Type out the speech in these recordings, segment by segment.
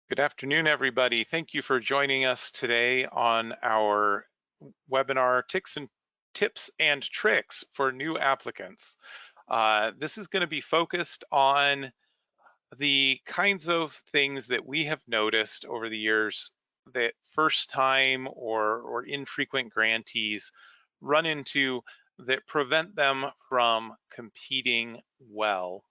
Good afternoon, everybody. Thank you for joining us today on our webinar, Tips and Tricks for New Applicants. This is going to be focused on the kinds of things that we have noticed over the years that first-time or infrequent grantees run into that prevent them from competing well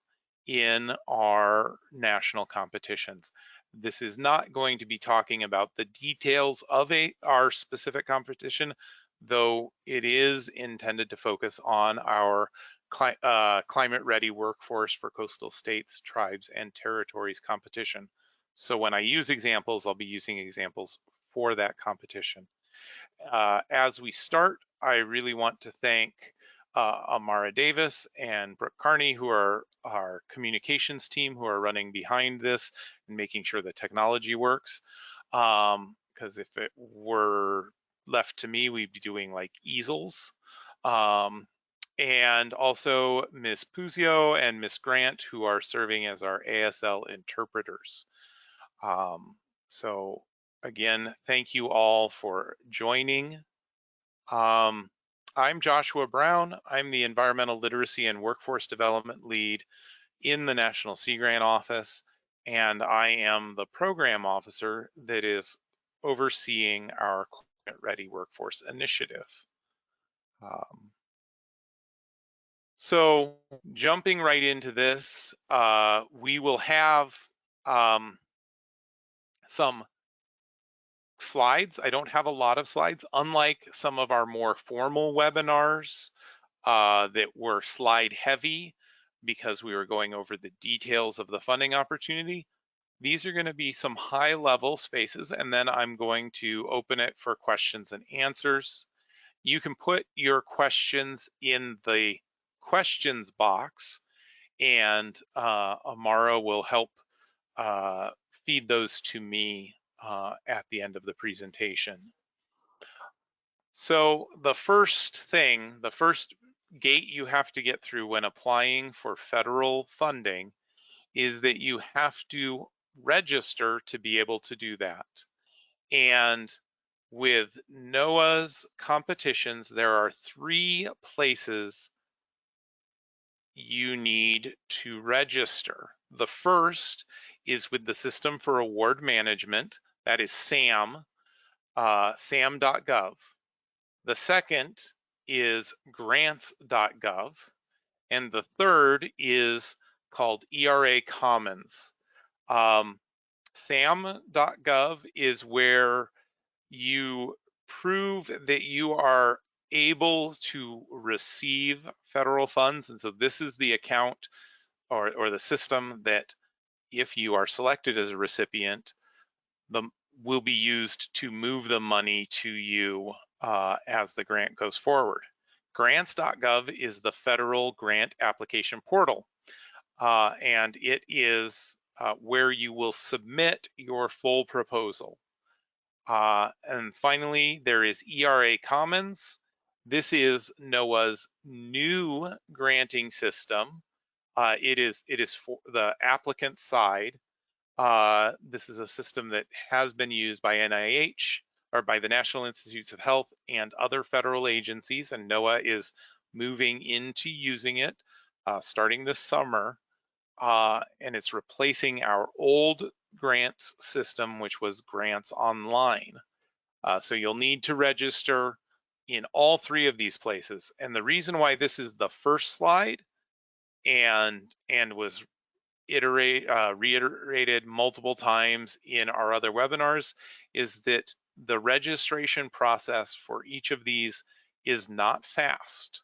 in our national competitions. This is not going to be talking about the details of our specific competition, though it is intended to focus on our climate ready workforce for coastal states, tribes, and territories competition. So when I use examples, I'll be using examples for that competition. As we start, I really want to thank Amara Davis and Brooke Carney, who are our communications team, who are running behind this and making sure the technology works. Because if it were left to me, we'd be doing like easels. And also Ms. Puzio and Ms. Grant, who are serving as our ASL interpreters. So again, thank you all for joining. I'm Joshua Brown. I'm the Environmental Literacy and Workforce Development Lead in the National Sea Grant Office, and I am the Program Officer that is overseeing our Climate Ready Workforce Initiative. So jumping right into this, we will have some slides. I don't have a lot of slides, unlike some of our more formal webinars that were slide heavy because we were going over the details of the funding opportunity. These are going to be some high level spaces, and then I'm going to open it for questions and answers. You can put your questions in the questions box, and Amara will help feed those to me at the end of the presentation. So the first gate you have to get through when applying for federal funding is that you have to register to be able to do that. And with NOAA's competitions, there are 3 places you need to register. The first is with the System for Award Management, that is SAM, sam.gov. The second is grants.gov, and the third is called ERA Commons. sam.gov is where you prove that you are able to receive federal funds, and so this is the account or the system that, if you are selected as a recipient, will be used to move the money to you as the grant goes forward. Grants.gov is the federal grant application portal, and it is where you will submit your full proposal. And finally, there is ERA Commons. This is NOAA's new granting system. It is for the applicant side. This is a system that has been used by NIH or by the National Institutes of Health and other federal agencies, and NOAA is moving into using it starting this summer, and it's replacing our old grants system, which was Grants Online. So you'll need to register in all 3 of these places. And the reason why this is the first slide and was reiterated multiple times in our other webinars is that the registration process for each of these is not fast.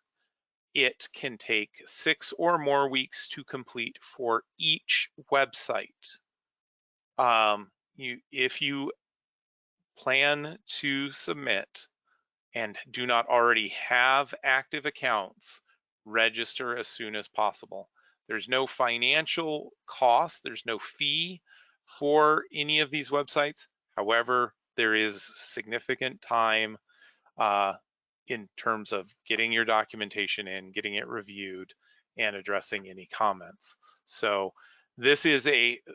It can take 6 or more weeks to complete for each website. If you plan to submit and do not already have active accounts, register as soon as possible. There's no financial cost, there's no fee for any of these websites. However, there is significant time in terms of getting your documentation in, getting it reviewed, and addressing any comments. So this is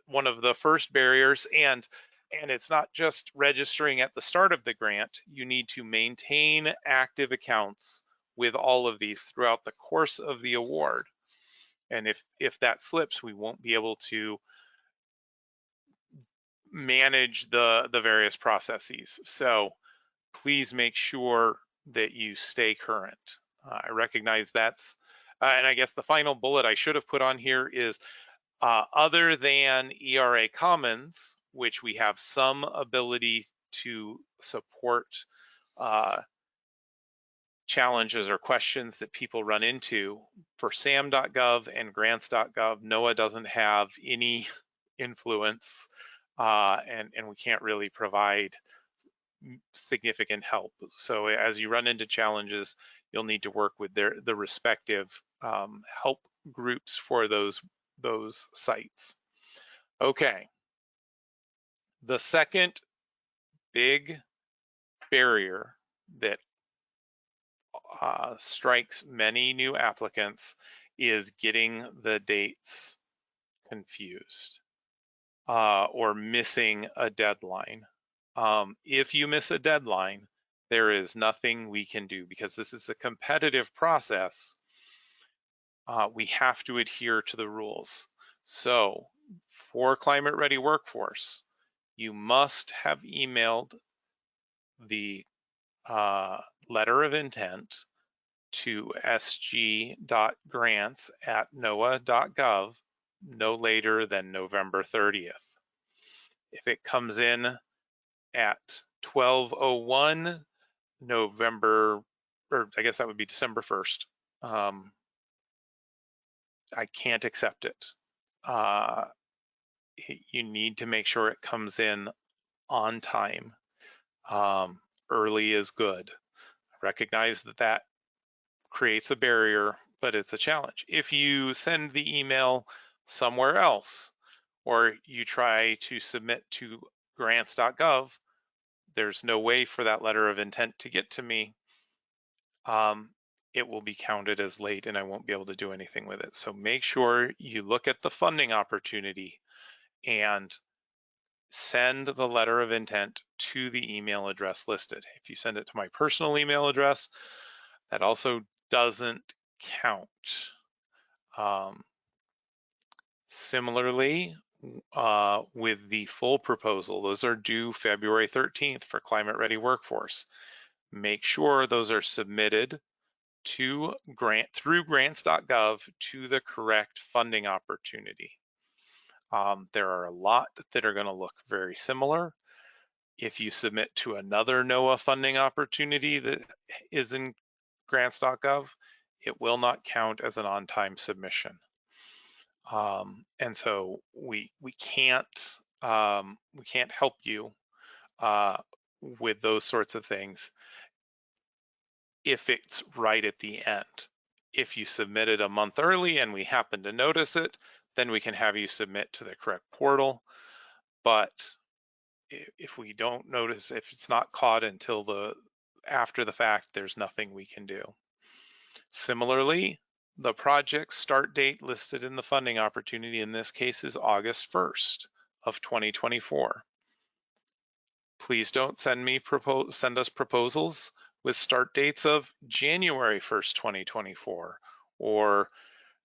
one of the first barriers, and it's not just registering at the start of the grant. You need to maintain active accounts with all of these throughout the course of the award. And if that slips, we won't be able to manage the various processes. So please make sure that you stay current. I recognize that's, and I guess the final bullet I should have put on here is other than ERA Commons, which we have some ability to support challenges or questions that people run into, for SAM.gov and grants.gov, NOAA doesn't have any influence, and we can't really provide significant help. So as you run into challenges, you'll need to work with the respective help groups for those sites. Okay. The second big barrier that strikes many new applicants is getting the dates confused or missing a deadline. If you miss a deadline, there is nothing we can do because this is a competitive process. We have to adhere to the rules. So for Climate Ready Workforce, you must have emailed the letter of intent to sg.grants@noaa.gov no later than November 30th. If it comes in at 12:01 November, or I guess that would be December 1st, I can't accept it. You need to make sure it comes in on time. Early is good. I recognize that creates a barrier, but it's a challenge. If you send the email somewhere else, or you try to submit to grants.gov, there's no way for that letter of intent to get to me. It will be counted as late and I won't be able to do anything with it. So make sure you look at the funding opportunity and send the letter of intent to the email address listed. If you send it to my personal email address, that also doesn't count. Similarly, with the full proposal, those are due February 13th for Climate Ready Workforce. Make sure those are submitted to through grants.gov to the correct funding opportunity. There are a lot that are going to look very similar. If you submit to another NOAA funding opportunity that is in grants.gov, it will not count as an on-time submission. And so we can't help you with those sorts of things if it's right at the end. If you submitted a month early and we happen to notice it, then we can have you submit to the correct portal. But if we don't notice, if it's not caught until after the fact, there's nothing we can do. Similarly, the project start date listed in the funding opportunity in this case is August 1st of 2024. Please don't send us proposals with start dates of January 1st, 2024 or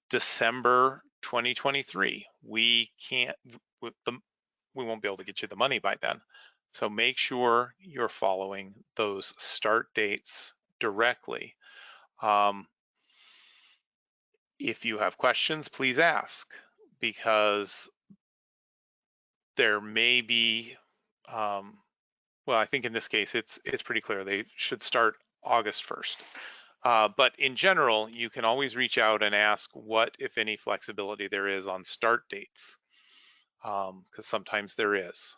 December 2023. We won't be able to get you the money by then. So make sure you're following those start dates directly. If you have questions, please ask, because there may be, well, I think in this case, it's pretty clear they should start August 1st. But in general, you can always reach out and ask what, if any, flexibility there is on start dates, because sometimes there is.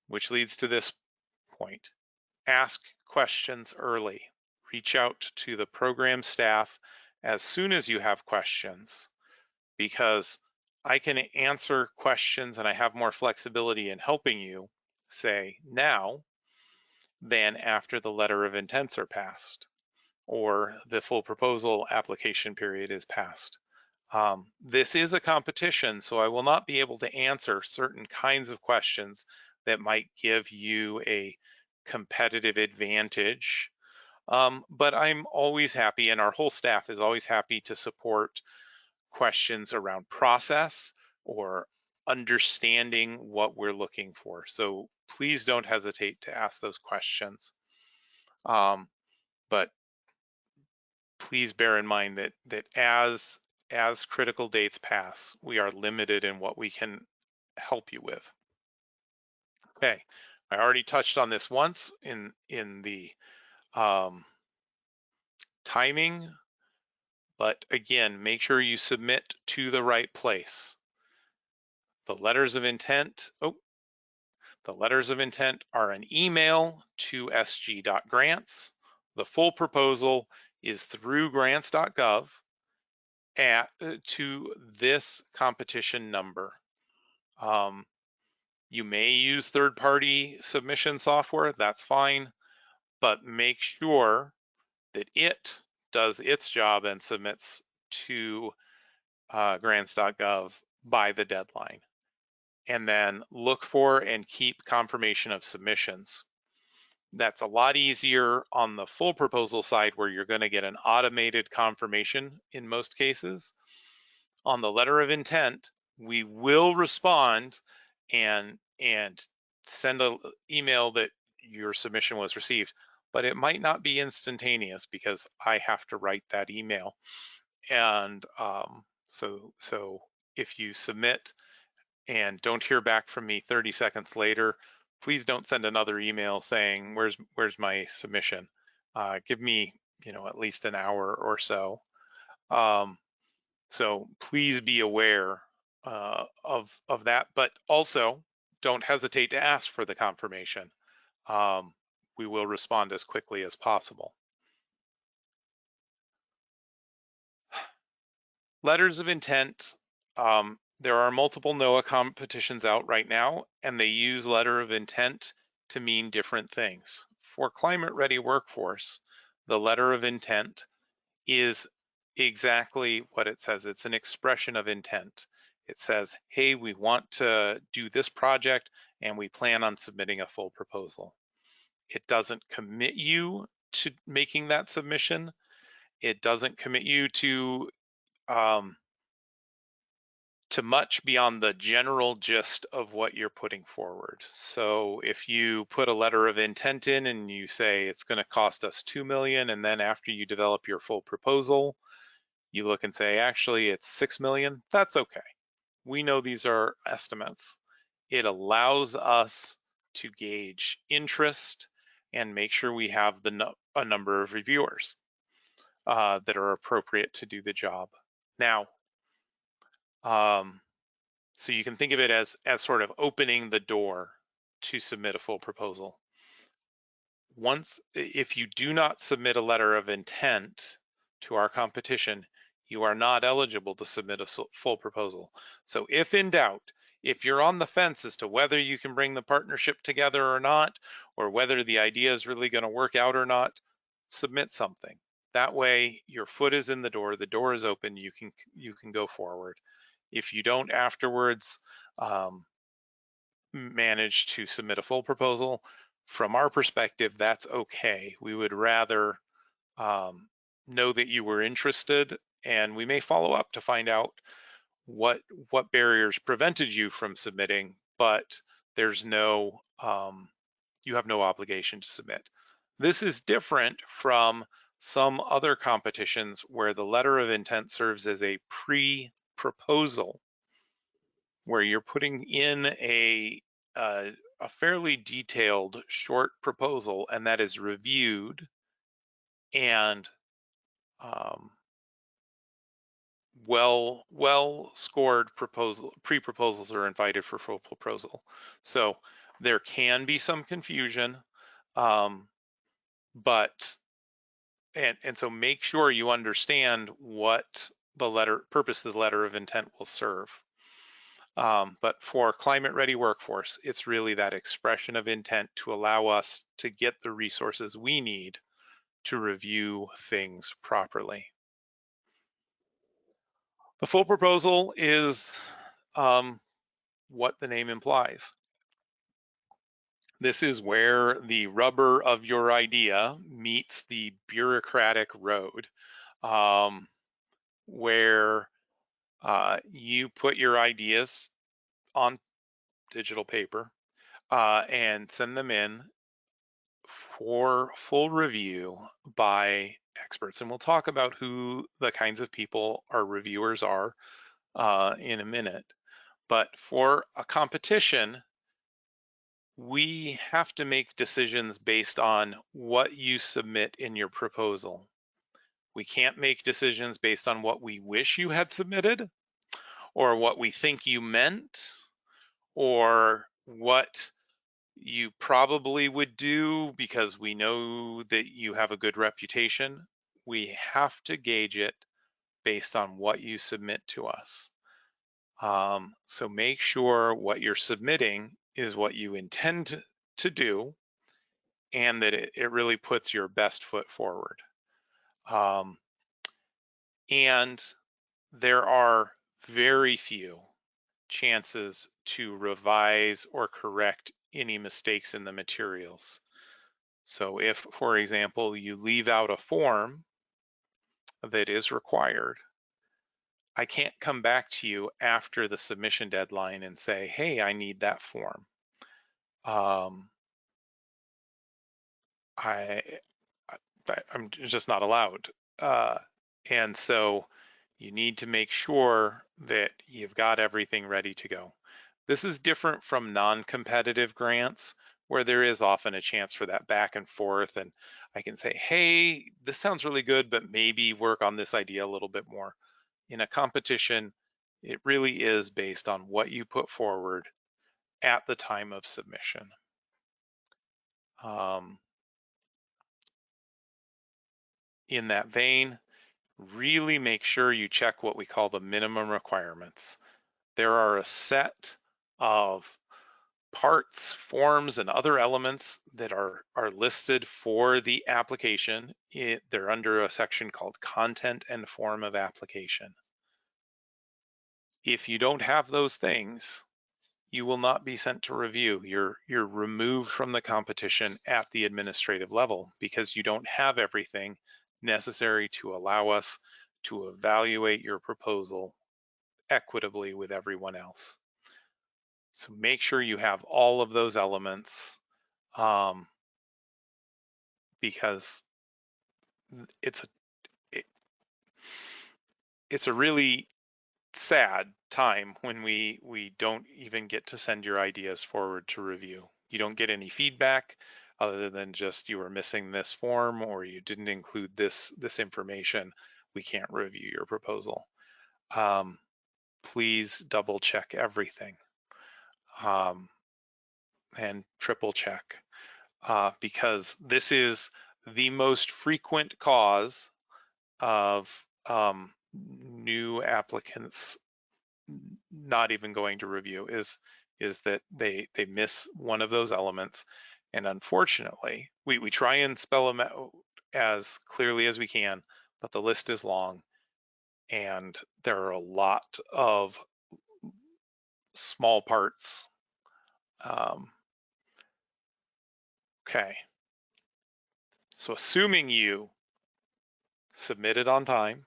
Which leads to this point. Ask questions early. Reach out to the program staff as soon as you have questions, because I can answer questions and I have more flexibility in helping you, say, now than after the letter of intents are passed or the full proposal application period is passed. This is a competition, so I will not be able to answer certain kinds of questions that might give you a competitive advantage. But I'm always happy, and our whole staff is always happy to support questions around process or understanding what we're looking for. So please don't hesitate to ask those questions. But please bear in mind that as critical dates pass, we are limited in what we can help you with. Okay, I already touched on this once in the timing, but again, make sure you submit to the right place. The letters of intent, the letters of intent are an email to sg.grants. The full proposal is through grants.gov to this competition number. You may use third-party submission software, that's fine, but make sure that it does its job and submits to grants.gov by the deadline. And then look for and keep confirmation of submissions. That's a lot easier on the full proposal side where you're going to get an automated confirmation in most cases. On the letter of intent, we will respond and send an email that your submission was received, but it might not be instantaneous because I have to write that email. And so if you submit and don't hear back from me 30 seconds later, please don't send another email saying, where's my submission? Give me, at least an hour or so. So please be aware of that, but also don't hesitate to ask for the confirmation. We will respond as quickly as possible. Letters of intent. There are multiple NOAA competitions out right now, and they use letter of intent to mean different things. For climate ready workforce, the letter of intent is exactly what it says. It's an expression of intent. It says, hey, we want to do this project and we plan on submitting a full proposal. It doesn't commit you to making that submission. It doesn't commit you to much beyond the general gist of what you're putting forward. So if you put a letter of intent in and you say it's going to cost us 2 million, and then after you develop your full proposal, you look and say, actually it's 6 million, that's okay. We know these are estimates. It allows us to gauge interest and make sure we have a number of reviewers that are appropriate to do the job. Now, so you can think of it as sort of opening the door to submit a full proposal. If you do not submit a letter of intent to our competition, you are not eligible to submit a full proposal. So if in doubt, if you're on the fence as to whether you can bring the partnership together or not, or whether the idea is really going to work out or not, submit something. That way your foot is in the door is open, you can go forward. If you don't afterwards manage to submit a full proposal, from our perspective, that's okay. We would rather know that you were interested, and we may follow up to find out what barriers prevented you from submitting, but there's no, you have no obligation to submit. This is different from some other competitions where the letter of intent serves as a pre-proposal, where you're putting in a fairly detailed short proposal, and that is reviewed, and well scored pre-proposals are invited for full proposal. So there can be some confusion, but so make sure you understand what the purpose of the letter of intent will serve. But for climate ready workforce, it's really that expression of intent to allow us to get the resources we need to review things properly. The full proposal is what the name implies. This is where the rubber of your idea meets the bureaucratic road, where you put your ideas on digital paper and send them in for full review by experts. And we'll talk about who the kinds of people our reviewers are in a minute. But for a competition, we have to make decisions based on what you submit in your proposal. We can't make decisions based on what we wish you had submitted or what we think you meant or what you probably would do because we know that you have a good reputation. We have to gauge it based on what you submit to us. So make sure what you're submitting is what you intend to do and that it really puts your best foot forward. And there are very few chances to revise or correct any mistakes in the materials. So if, for example, you leave out a form that is required, I can't come back to you after the submission deadline and say, hey, I need that form. I'm just not allowed. And so you need to make sure that you've got everything ready to go. This is different from non-competitive grants where there is often a chance for that back and forth. And I can say, hey, this sounds really good, but maybe work on this idea a little bit more. In a competition, it really is based on what you put forward at the time of submission. In that vein, really make sure you check what we call the minimum requirements. There are a set of parts, forms, and other elements that are listed for the application. They're under a section called Content and Form of Application. If you don't have those things, you will not be sent to review. You're removed from the competition at the administrative level because you don't have everything necessary to allow us to evaluate your proposal equitably with everyone else. So make sure you have all of those elements because it's a really sad time when we don't even get to send your ideas forward to review. You don't get any feedback other than just you were missing this form or you didn't include this information. We can't review your proposal. Please double check everything and triple check because this is the most frequent cause of new applicants not even going to review is that they miss one of those elements. And unfortunately, we try and spell them out as clearly as we can, but the list is long and there are a lot of small parts. Okay. So assuming you submitted on time,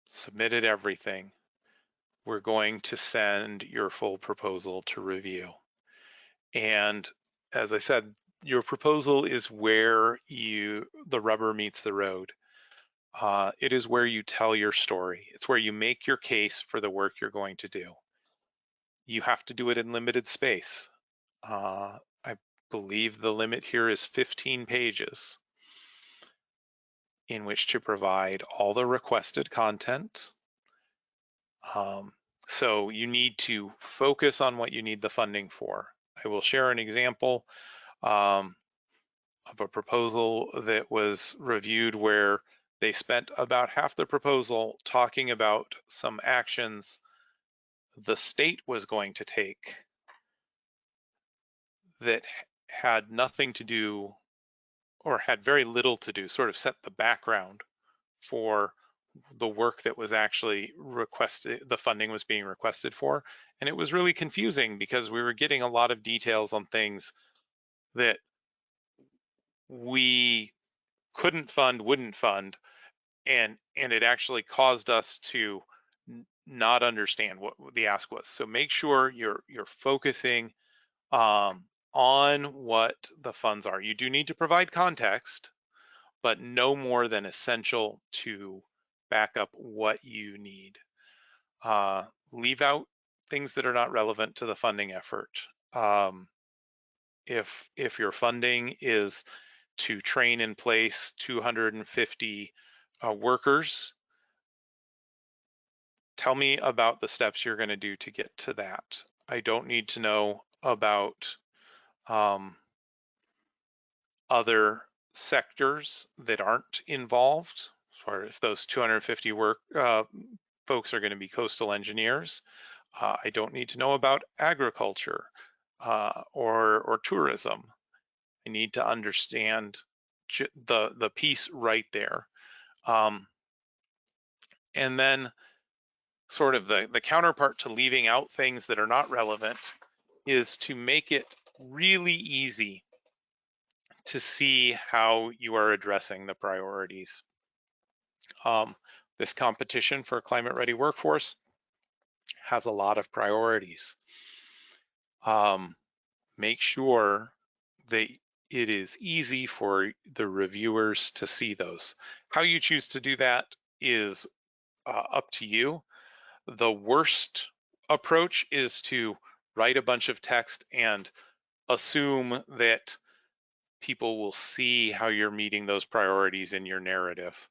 submitted everything, we're going to send your full proposal to review. And as I said, your proposal is where the rubber meets the road. It is where you tell your story. It's where you make your case for the work you're going to do. You have to do it in limited space. I believe the limit here is 15 pages in which to provide all the requested content. So you need to focus on what you need the funding for. I will share an example of a proposal that was reviewed where they spent about half the proposal talking about some actions the state was going to take that had nothing to do or had very little to do, sort of set the background for the work that was actually requested, the funding was being requested for. And it was really confusing because we were getting a lot of details on things that we couldn't fund, wouldn't fund, and it actually caused us to not understand what the ask was. So make sure you're focusing on what the funds are. You do need to provide context, but no more than essential to back up what you need. Leave out things that are not relevant to the funding effort. If your funding is to train in place 250 workers, tell me about the steps you're going to do to get to that. I don't need to know about other sectors that aren't involved, as far as if those 250 folks are going to be coastal engineers. I don't need to know about agriculture or tourism. I need to understand the piece right there. And then sort of the counterpart to leaving out things that are not relevant is to make it really easy to see how you are addressing the priorities. This competition for a climate ready workforce has a lot of priorities. Make sure that it is easy for the reviewers to see those. How you choose to do that is up to you. The worst approach is to write a bunch of text and assume that people will see how you're meeting those priorities in your narrative.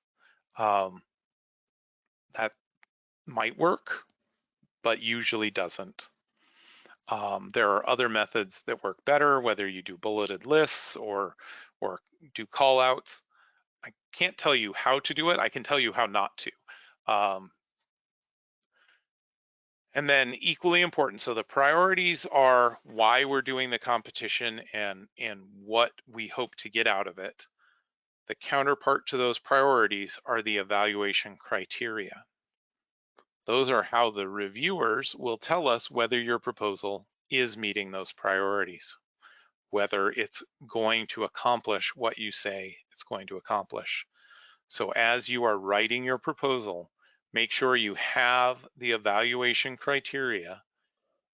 That might work, but usually doesn't. There are other methods that work better, whether you do bulleted lists or do call outs. I can't tell you how to do it. I can tell you how not to. And then equally important, so the priorities are why we're doing the competition and what we hope to get out of it. The counterpart to those priorities are the evaluation criteria. Those are how the reviewers will tell us whether your proposal is meeting those priorities, whether it's going to accomplish what you say it's going to accomplish. So as you are writing your proposal, make sure you have the evaluation criteria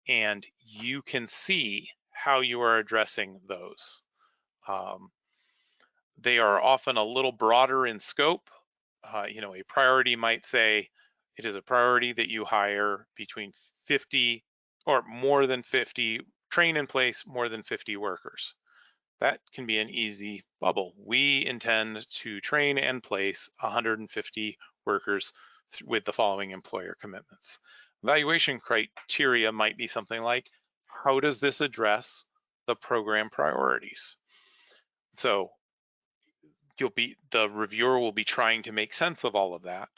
and you can see how you are addressing those. They are often a little broader in scope. A priority might say it is a priority that you hire between 50 or more than 50, train in place more than 50 workers. That can be an easy bubble. We intend to train and place 150 workers with the following employer commitments. Evaluation criteria might be something like, how does this address the program priorities? So the reviewer will be trying to make sense of all of that.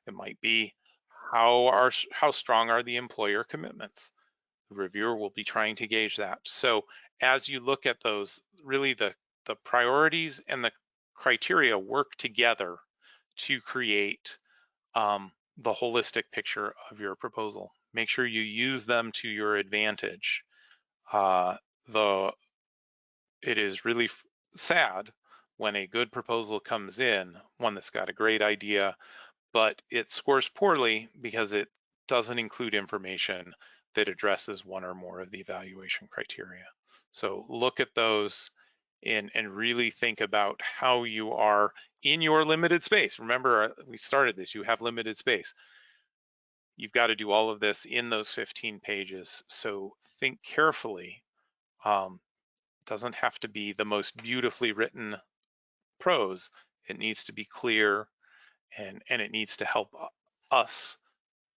It might be, how strong are the employer commitments? The reviewer will be trying to gauge that. So as you look at those, really the priorities and the criteria work together to create the holistic picture of your proposal. Make sure you use them to your advantage. It is really sad when a good proposal comes in, one that's got a great idea, but it scores poorly because it doesn't include information that addresses one or more of the evaluation criteria. So look at those and really think about how you are in your limited space. Remember, we started this, you have limited space. You've got to do all of this in those 15 pages. So think carefully. Doesn't have to be the most beautifully written prose. It needs to be clear and it needs to help us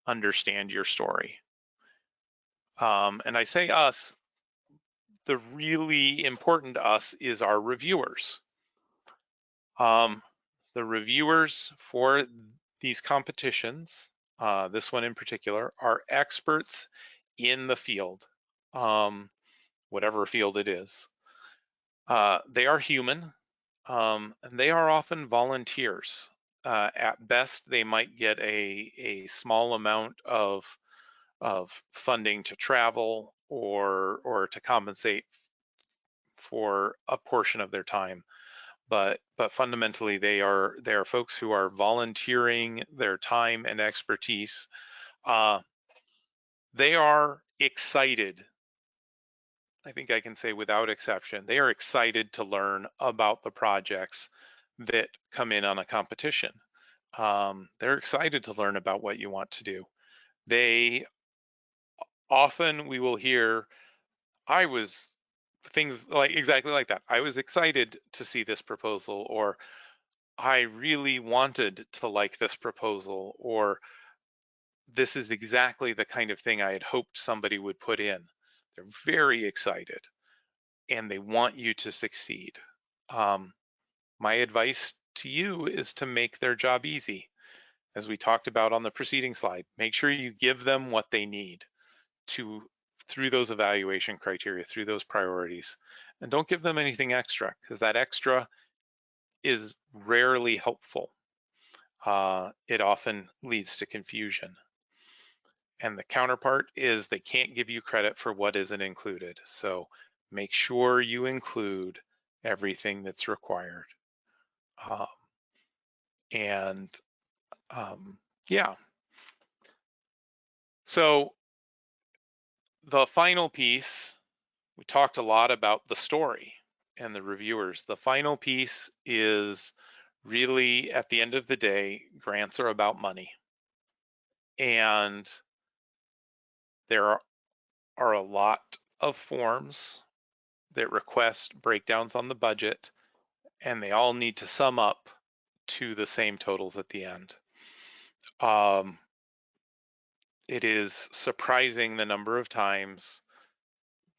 understand your story. And I say us, the really important us is our reviewers. The reviewers for these competitions, this one in particular, are experts in the field, whatever field it is. They are human, and they are often volunteers. At best, they might get a small amount of funding to travel or to compensate for a portion of their time. But fundamentally, they are folks who are volunteering their time and expertise. They are excited. I think I can say without exception, they are excited to learn about the projects that come in on a competition. They're excited to learn about what you want to do. They often, we will hear, I was things like exactly like that. I was excited to see this proposal, or I really wanted to like this proposal, or this is exactly the kind of thing I had hoped somebody would put in. They're very excited and they want you to succeed. My advice to you is to make their job easy. As we talked about on the preceding slide, make sure you give them what they need through those evaluation criteria, through those priorities, and don't give them anything extra, because that extra is rarely helpful. It often leads to confusion. And the counterpart is they can't give you credit for what isn't included. So make sure you include everything that's required. Um, and yeah. So the final piece, we talked a lot about the story and the reviewers. The final piece is really, at the end of the day, grants are about money. And there are a lot of forms that request breakdowns on the budget, and they all need to sum up to the same totals at the end. It is surprising the number of times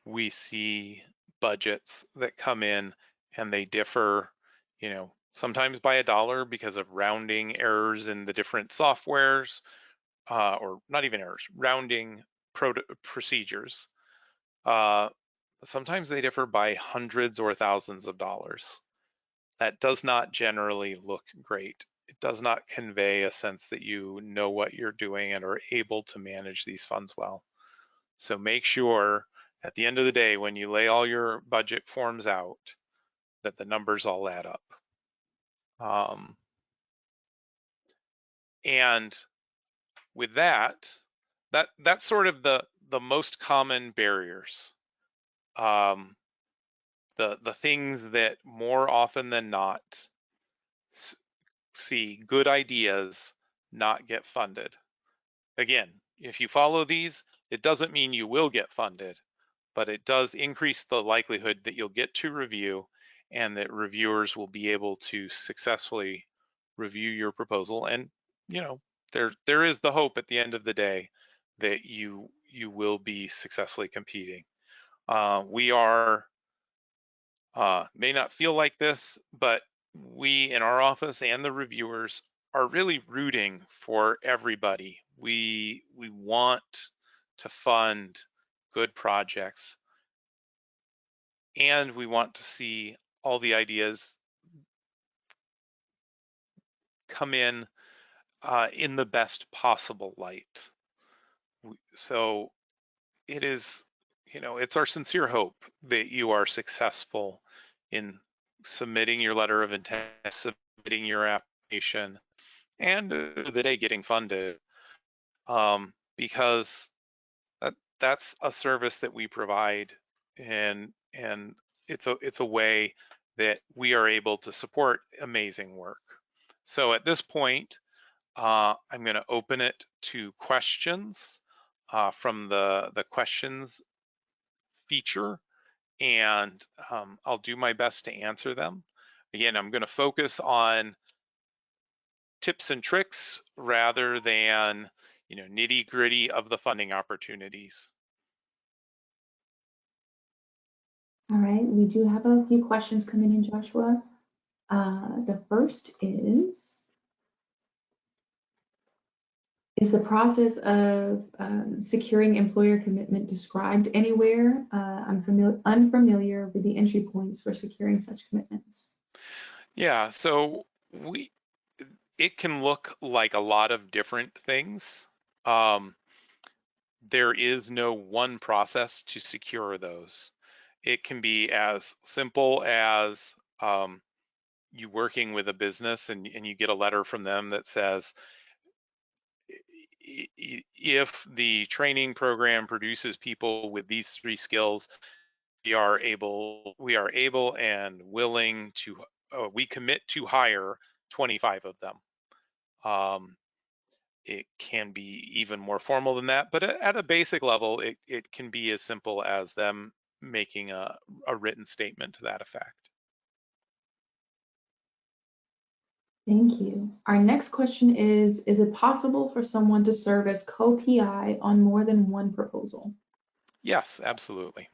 we see budgets that come in and they differ, sometimes by $1 because of rounding errors in the different softwares, or not even errors, rounding procedures. Sometimes they differ by hundreds or thousands of dollars. That does not generally look great. It does not convey a sense that you know what you're doing and are able to manage these funds well. So make sure at the end of the day, when you lay all your budget forms out, that the numbers all add up. And with that's sort of the most common barriers. The things that more often than not see good ideas not get funded. Again, if you follow these, it doesn't mean you will get funded, but it does increase the likelihood that you'll get to review and that reviewers will be able to successfully review your proposal. And there is the hope at the end of the day that you will be successfully competing. We are may not feel like this, but we in our office and the reviewers are really rooting for everybody. We want to fund good projects, and we want to see all the ideas come in the best possible light. So it is, it's our sincere hope that you are successful in submitting your letter of intent, submitting your application, and the day getting funded, because that's a service that we provide, and it's a way that we are able to support amazing work. So at this point, I'm going to open it to questions from the questions feature, and I'll do my best to answer them. Again, I'm going to focus on tips and tricks rather than nitty gritty of the funding opportunities. All right, we do have a few questions coming in, Joshua. The first is the process of securing employer commitment described anywhere? I'm unfamiliar with the entry points for securing such commitments. Yeah, so it can look like a lot of different things. Um, there is no one process to secure those. It can be as simple as you working with a business and you get a letter from them that says, if the training program produces people with these 3 skills, we are able and willing to, we commit to hire 25 of them. It can be even more formal than that, but at a basic level, it can be as simple as them making a written statement to that effect. Thank you. Our next question is it possible for someone to serve as co-PI on more than one proposal? Yes, absolutely.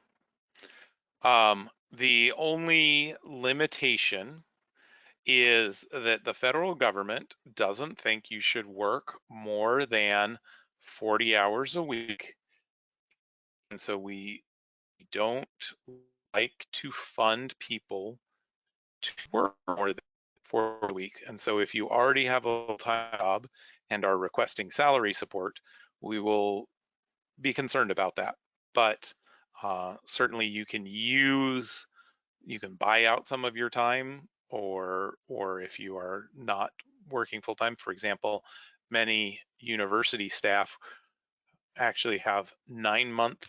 The only limitation is that the federal government doesn't think you should work more than 40 hours a week. And so we don't like to fund people to work more than 4 a week. And so if you already have a full-time job and are requesting salary support, we will be concerned about that. But certainly you can buy out some of your time, or if you are not working full-time, for example, many university staff actually have 9-month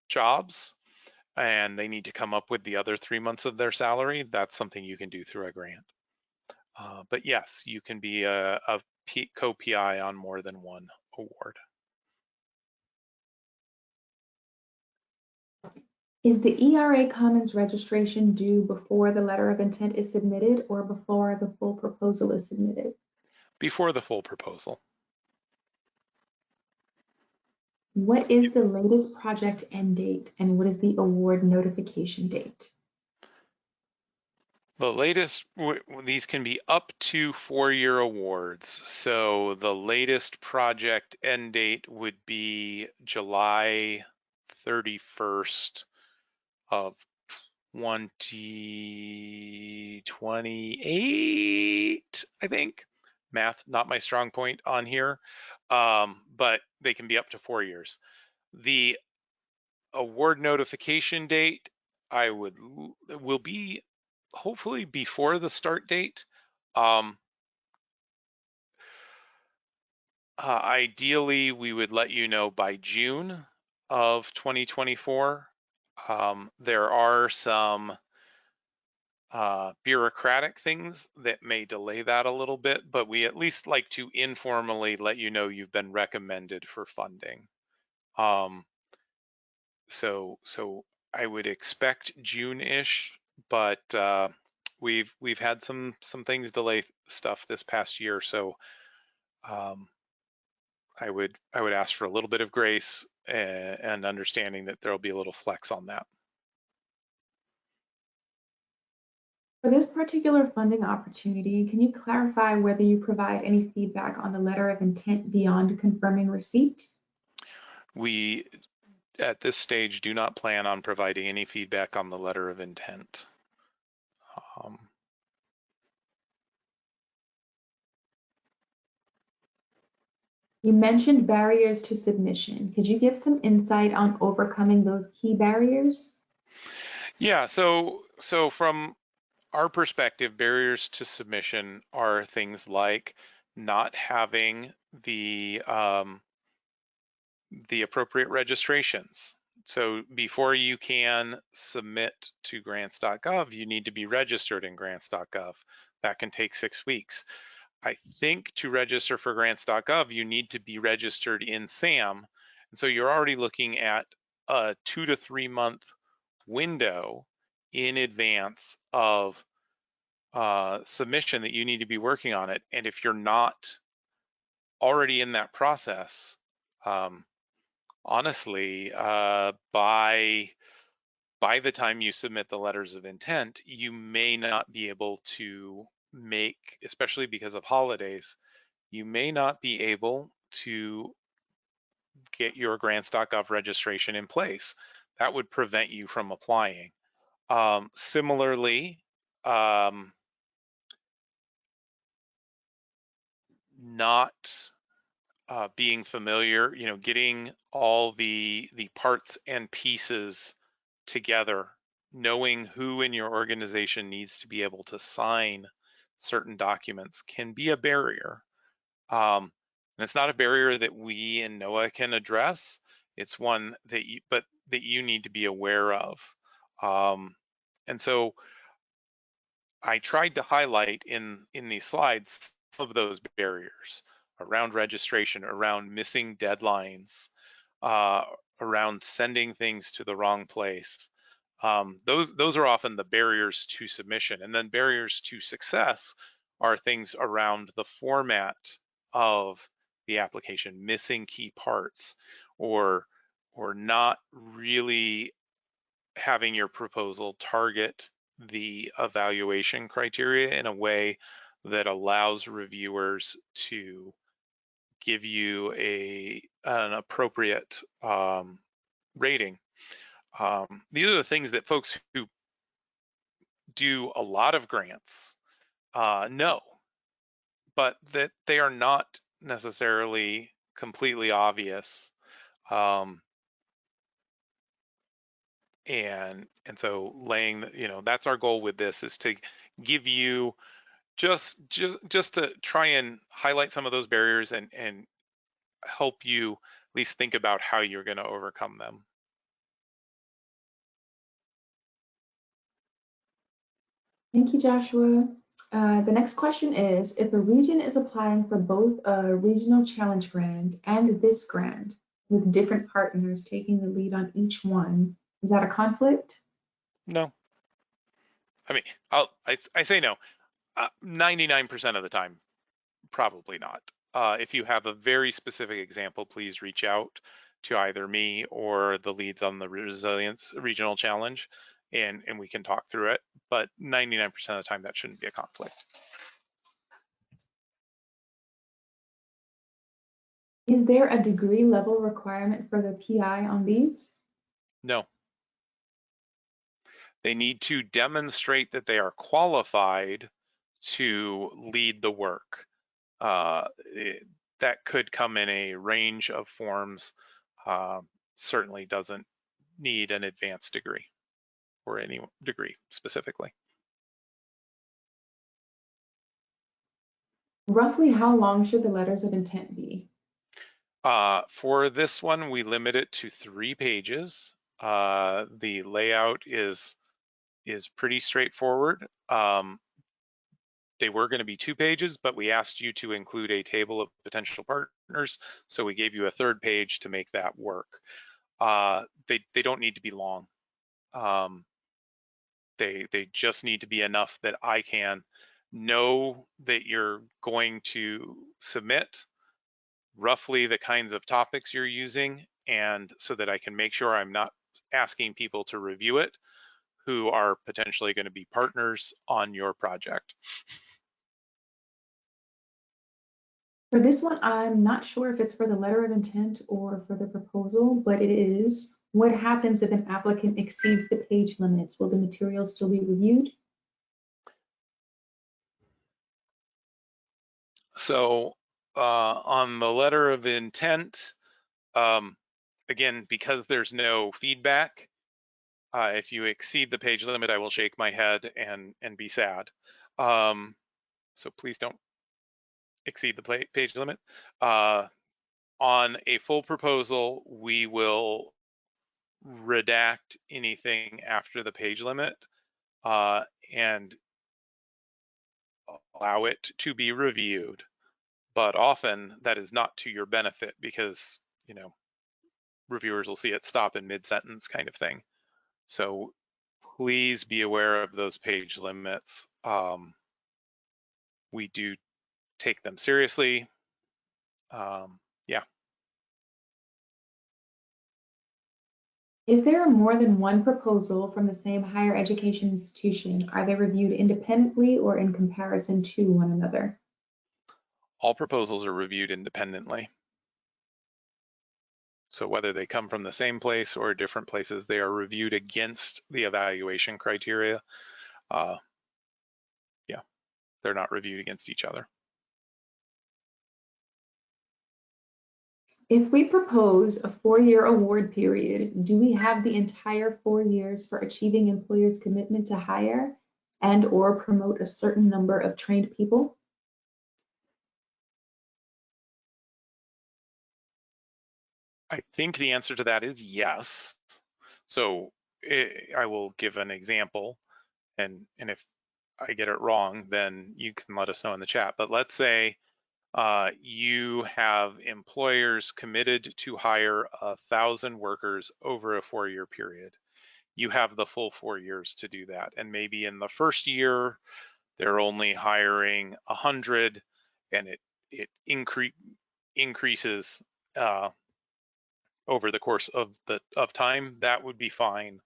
jobs and they need to come up with the other 3 months of their salary. That's something you can do through a grant. But yes, you can be a co-PI on more than one award. Is the ERA Commons registration due before the letter of intent is submitted or before the full proposal is submitted? Before the full proposal. What is the latest project end date and what is the award notification date? The latest, these can be up to 4-year awards. So the latest project end date would be July 31st of 2028, I think. Math, not my strong point on here, but they can be up to 4 years. The award notification date, will be hopefully before the start date. Ideally, we would let you know by June of 2024. There are some bureaucratic things that may delay that a little bit, but we at least like to informally let you know you've been recommended for funding. So I would expect June-ish, but we've had some things delay stuff this past year, so um, I would ask for a little bit of grace and understanding that there'll be a little flex on that. For this particular funding opportunity, can you clarify whether you provide any feedback on the letter of intent beyond confirming receipt? We at this stage do not plan on providing any feedback on the letter of intent. Um, You mentioned barriers to submission. Could you give some insight on overcoming those key barriers? yeah, so from our perspective, barriers to submission are things like not having the appropriate registrations. So before you can submit to grants.gov, you need to be registered in grants.gov. That can take 6 weeks. I think to register for grants.gov, you need to be registered in SAM. And so you're already looking at a 2 to 3 month window in advance of submission that you need to be working on it. And if you're not already in that process, honestly, by the time you submit the letters of intent, you may not be able to make, especially because of holidays, you may not be able to get your grants.gov registration in place. That would prevent you from applying. Similarly, not being familiar, getting all the parts and pieces together, knowing who in your organization needs to be able to sign certain documents can be a barrier. And it's not a barrier that we in NOAA can address. It's one that you need to be aware of. And so I tried to highlight in these slides some of those barriers around registration, around missing deadlines, uh, around sending things to the wrong place. Those are often the barriers to submission, and then barriers to success are things around the format of the application, missing key parts, or not really having your proposal target the evaluation criteria in a way that allows reviewers to give you an appropriate rating. These are the things that folks who do a lot of grants know, but that they are not necessarily completely obvious. Um, and so that's our goal with this, is to give you just to try and highlight some of those barriers and help you at least think about how you're going to overcome them. Thank you, Joshua. The next question is, if a region is applying for both a regional challenge grant and this grant, with different partners taking the lead on each one, is that a conflict? No, I mean, I say no. 99% of the time, probably not. If you have a very specific example, please reach out to either me or the leads on the Resilience Regional Challenge, and we can talk through it. But 99% of the time, that shouldn't be a conflict. Is there a degree level requirement for the PI on these? No, they need to demonstrate that they are qualified to lead the work. That could come in a range of forms. Certainly doesn't need an advanced degree or any degree specifically. Roughly how long should the letters of intent be? For this one, we limit it to 3 pages. The layout is pretty straightforward. They were going to be 2 pages, but we asked you to include a table of potential partners, so we gave you a 3rd page to make that work. They don't need to be long. They just need to be enough that I can know that you're going to submit roughly the kinds of topics you're using, and so that I can make sure I'm not asking people to review it who are potentially going to be partners on your project. For this one, I'm not sure if it's for the letter of intent or for the proposal, but it is. What happens if an applicant exceeds the page limits? Will the material still be reviewed? So on the letter of intent, again, because there's no feedback, if you exceed the page limit, I will shake my head and be sad. So please don't exceed the page limit. On a full proposal, we will redact anything after the page limit and allow it to be reviewed. But often that is not to your benefit, because reviewers will see it stop in mid-sentence kind of thing. So please be aware of those page limits. We do take them seriously. Yeah. If there are more than one proposal from the same higher education institution, are they reviewed independently or in comparison to one another? All proposals are reviewed independently. So whether they come from the same place or different places, they are reviewed against the evaluation criteria. Yeah, they're not reviewed against each other. If we propose a 4-year award period, do we have the entire 4 years for achieving employers' commitment to hire and/or promote a certain number of trained people? I think the answer to that is yes. So I will give an example, and if I get it wrong, then you can let us know in the chat. But let's say you have employers committed to hire 1,000 workers over a 4-year period. You have the full 4 years to do that. And maybe in the first year, they're only hiring 100, and it increases over the course of time. That would be fine.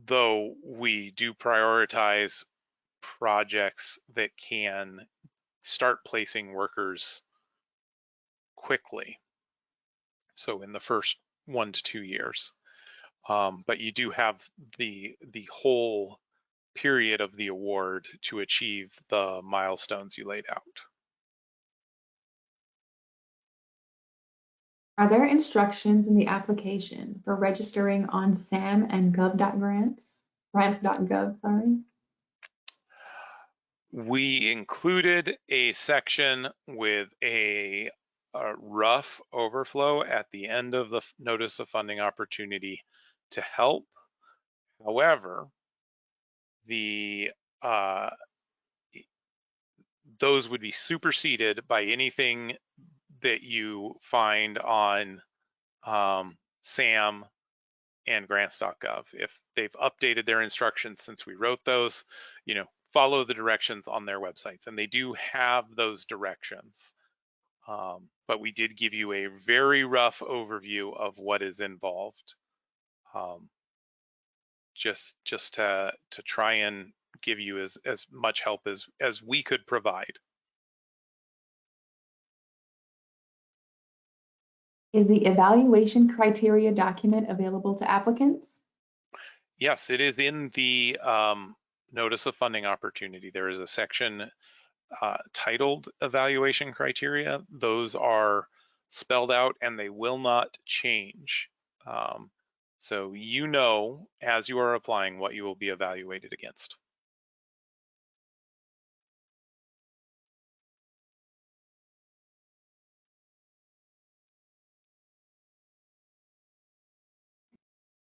Though we do prioritize projects that can start placing workers quickly. So in the first 1 to 2 years. But you do have the whole period of the award to achieve the milestones you laid out. Are there instructions in the application for registering on SAM and gov.grants? Grants.gov, sorry. We included a section with a rough overflow at the end of the notice of funding opportunity to help. However, those would be superseded by anything that you find on SAM and grants.gov. If they've updated their instructions since we wrote those, follow the directions on their websites, and they do have those directions. But we did give you a very rough overview of what is involved, just to try and give you as much help as we could provide. Is the evaluation criteria document available to applicants? Yes, it is in the notice of funding opportunity. There is a section titled evaluation criteria. Those are spelled out and they will not change. So as you are applying what you will be evaluated against.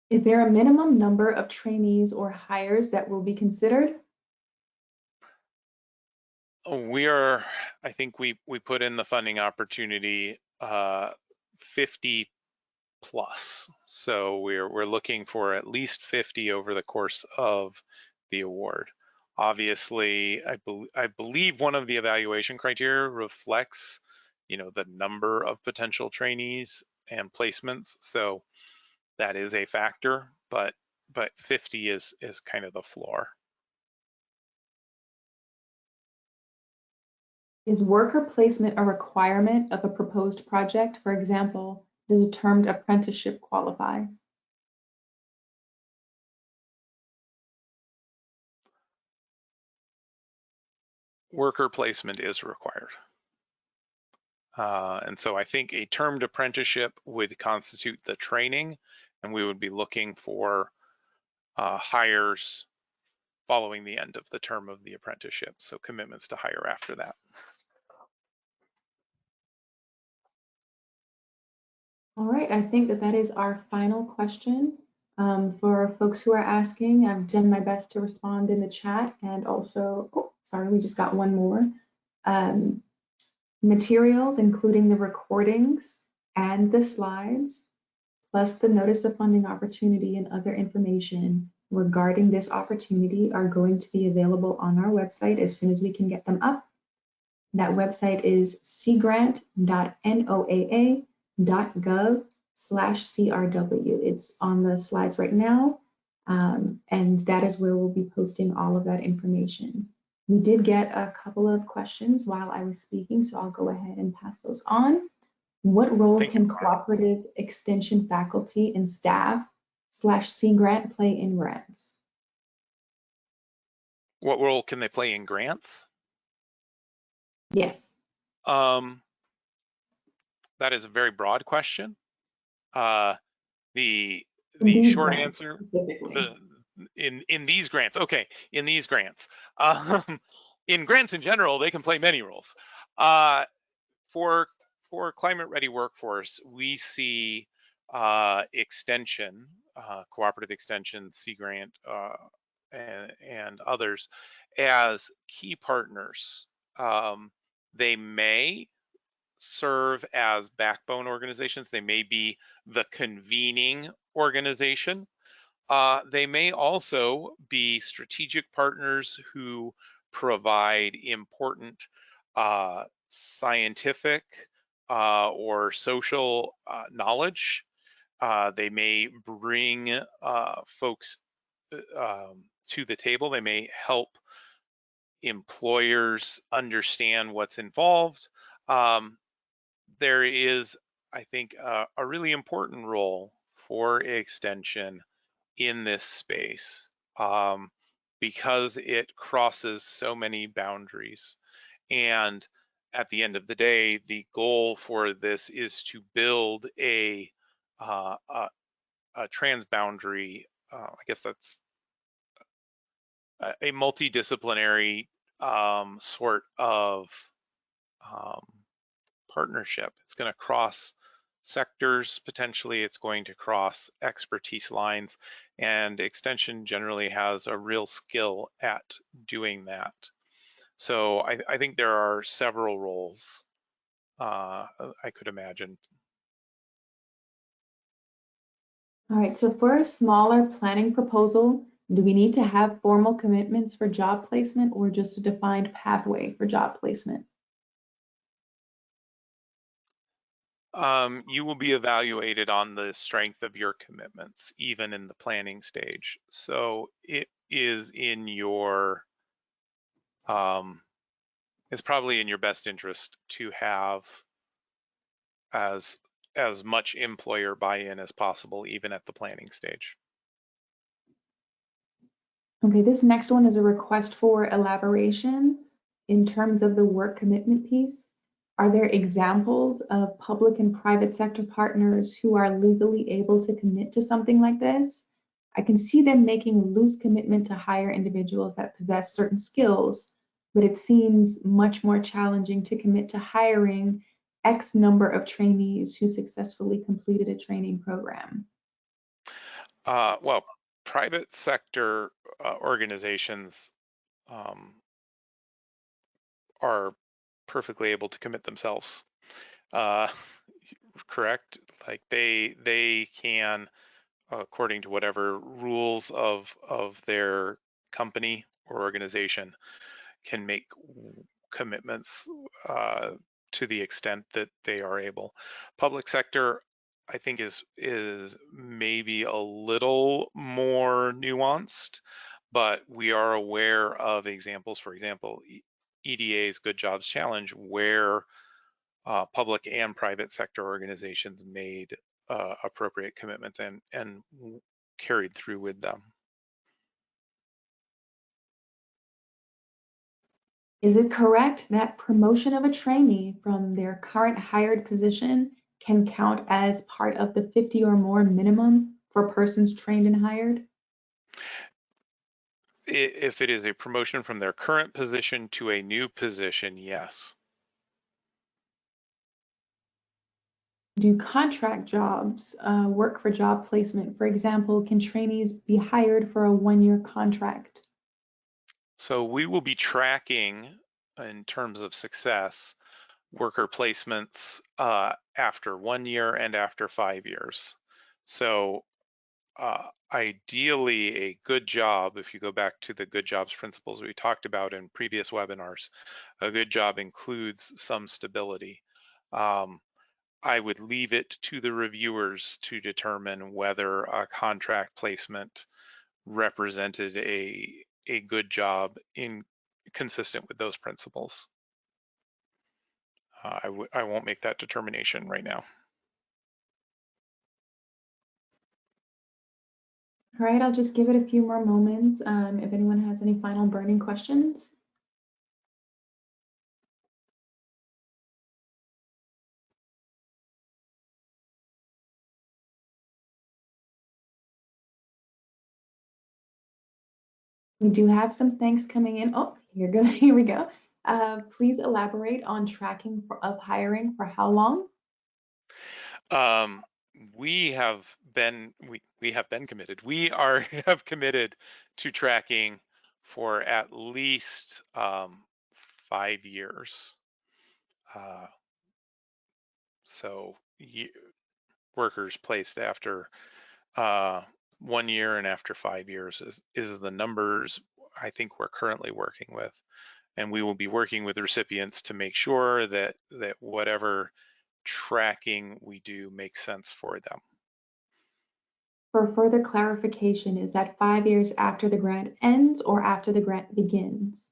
Is there a minimum number of trainees or hires that will be considered? I think we put in the funding opportunity 50 plus. So we're looking for at least 50 over the course of the award. Obviously, I believe one of the evaluation criteria reflects, the number of potential trainees and placements. So that is a factor, but 50 is kind of the floor. Is worker placement a requirement of a proposed project? For example, does a termed apprenticeship qualify? Worker placement is required. And so I think a termed apprenticeship would constitute the training, and we would be looking for hires following the end of the term of the apprenticeship. So commitments to hire after that. All right, I think that is our final question. For folks who are asking, I've done my best to respond in the chat, and also, oh, sorry, we just got one more. Materials, including the recordings and the slides, plus the notice of funding opportunity and other information regarding this opportunity are going to be available on our website as soon as we can get them up. That website is cgrant.noaa.gov/CRW. It's on the slides right now, and that is where we'll be posting all of that information. We did get a couple of questions while I was speaking, so I'll go ahead and pass those on. What role can cooperative extension faculty and staff /Sea Grant play in grants? What role can they play in grants? Yes. Um, that is a very broad question. Uh, the In the these short grants answer, specifically. the in these grants, okay, in these grants, um, in grants in general, they can play many roles. Uh, for climate ready workforce, we see extension, cooperative extension, Sea Grant, and others as key partners. They may serve as backbone organizations. They may be the convening organization. They may also be strategic partners who provide important scientific or social knowledge. They may bring folks to the table. They may help employers understand what's involved. Um, there is, I think, a really important role for extension in this space um, because it crosses so many boundaries. And at the end of the day, the goal for this is to build uh, a, a transboundary, I guess that's a multidisciplinary sort of um, partnership. It's going to cross sectors, potentially it's going to cross expertise lines, and extension generally has a real skill at doing that. So I think there are several roles I could imagine. All right, so for a smaller planning proposal, do we need to have formal commitments for job placement or just a defined pathway for job placement? You will be evaluated on the strength of your commitments, even in the planning stage. So it is in your um, it's probably in your best interest to have as much employer buy-in as possible, even at the planning stage. Okay, this next one is a request for elaboration in terms of the work commitment piece. Are there examples of public and private sector partners who are legally able to commit to something like this? I can see them making a loose commitment to hire individuals that possess certain skills, but it seems much more challenging to commit to hiring X number of trainees who successfully completed a training program. Well, private sector organizations um, are perfectly able to commit themselves. Uh, correct? Like they can, according to whatever rules of their company or organization, can make commitments to the extent that they are able. Public sector, I think, is maybe a little more nuanced, but we are aware of examples. For example, EDA's Good Jobs Challenge, where public and private sector organizations made appropriate commitments and carried through with them. Is it correct that promotion of a trainee from their current hired position can count as part of the 50 or more minimum for persons trained and hired? If it is a promotion from their current position to a new position, yes. Do contract jobs work for job placement? For example, can trainees be hired for a 1-year contract? So we will be tracking, in terms of success, worker placements after 1 year and after 5 years. So ideally, a good job, if you go back to the good jobs principles we talked about in previous webinars, a good job includes some stability. Um, I would leave it to the reviewers to determine whether a contract placement represented a good job in consistent with those principles. I won't make that determination right now. All right, I'll just give it a few more moments if anyone has any final burning questions. We do have some thanks coming in. Oh, here go. Here we go. Please elaborate on tracking of hiring for how long? Um, we have been committed. We are have committed to tracking for at least 5 years. Uh, so workers placed after uh, 1 year and after 5 years is the numbers I think we're currently working with. And we will be working with recipients to make sure that whatever tracking we do makes sense for them. For further clarification, is that 5 years after the grant ends or after the grant begins?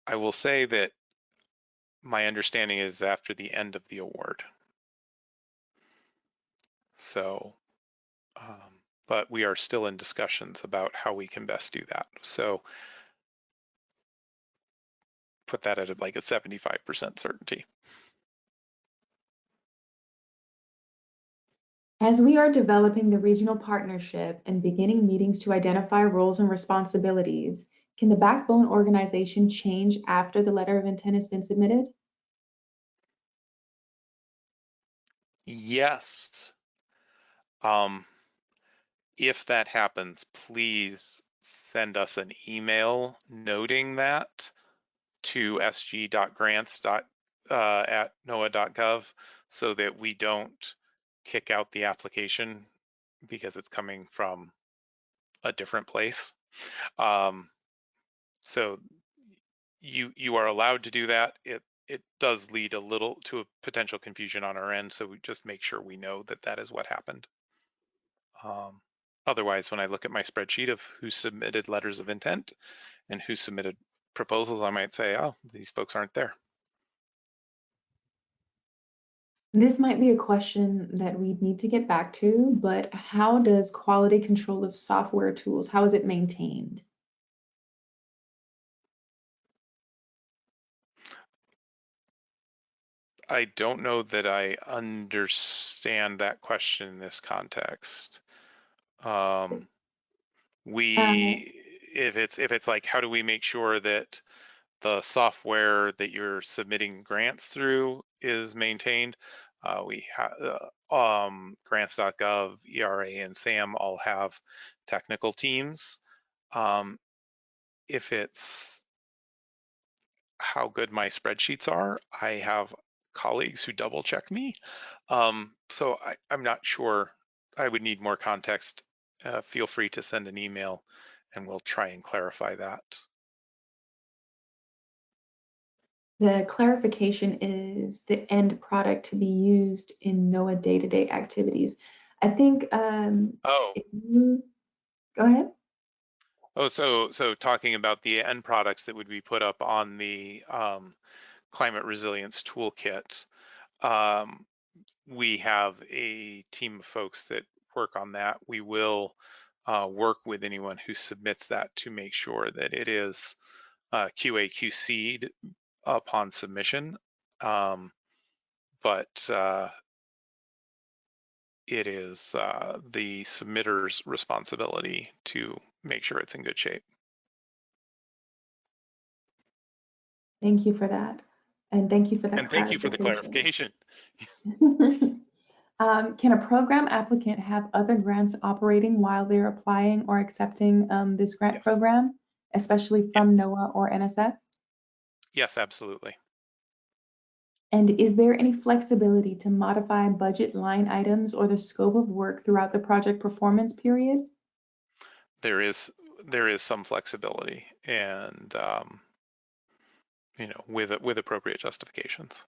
I will say that my understanding is after the end of the award. So, but we are still in discussions about how we can best do that. So put that at like a 75% certainty. As we are developing the regional partnership and beginning meetings to identify roles and responsibilities, can the backbone organization change after the letter of intent has been submitted? Yes. Um, if that happens, please send us an email noting that to sg.grants at noaa.gov so that we don't kick out the application because it's coming from a different place. Um, so you are allowed to do that. It does lead a little to a potential confusion on our end, so we just make sure we know that that is what happened. Um, Otherwise, when I look at my spreadsheet of who submitted letters of intent and who submitted proposals, I might say, oh, these folks aren't there. This might be a question that we need to get back to, but how does quality control of software tools, how is it maintained? I don't know that I understand that question in this context. Um, Uh, we, if it's like, how do we make sure that the software that you're submitting grants through is maintained? We have grants.gov, ERA, and SAM all have technical teams. Um, if it's how good my spreadsheets are, I have colleagues who double check me. So I'm not sure. I would need more context. Feel free to send an email and we'll try and clarify that. the clarification is the end product to be used in NOAA day-to-day activities. I think Oh, if you go ahead. so talking about the end products that would be put up on the climate resilience toolkit, um, we have a team of folks that work on that. We will work with anyone who submits that to make sure that it is QA QC'd upon submission. But it is the submitter's responsibility to make sure it's in good shape. Thank you for that. And thank you for that And thank you for the clarification. clarification. Can a program applicant have other grants operating while they're applying or accepting this grant Yes. program, especially Yeah. from NOAA or NSF? Yes, absolutely. And is there any flexibility to modify budget line items or the scope of work throughout the project performance period? There is some flexibility, and with appropriate justifications.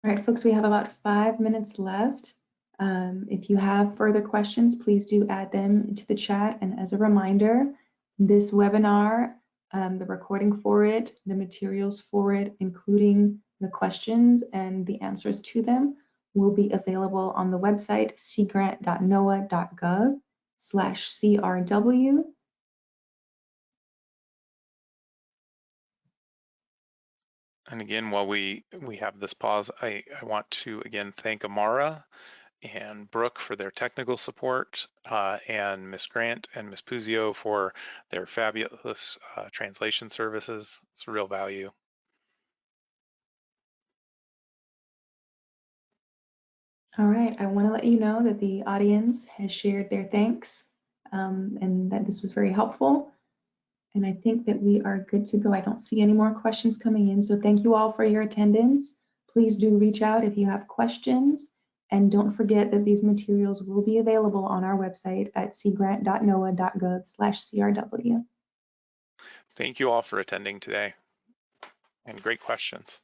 All right, folks, we have about 5 minutes left. If you have further questions, please do add them into the chat. And as a reminder, this webinar, the recording for it, the materials for it, including the questions and the answers to them, will be available on the website cgrant.noaa.gov/CRW. And again, while we have this pause, I want to again thank Amara and Brooke for their technical support, and Miss Grant and Miss Puzio for their fabulous translation services. It's a real value. All right, I want to let you know that the audience has shared their thanks, and that this was very helpful. And I think that we are good to go. I don't see any more questions coming in. So thank you all for your attendance. Please do reach out if you have questions. And don't forget that these materials will be available on our website at cgrant.noaa.gov/CRW. Thank you all for attending today and great questions.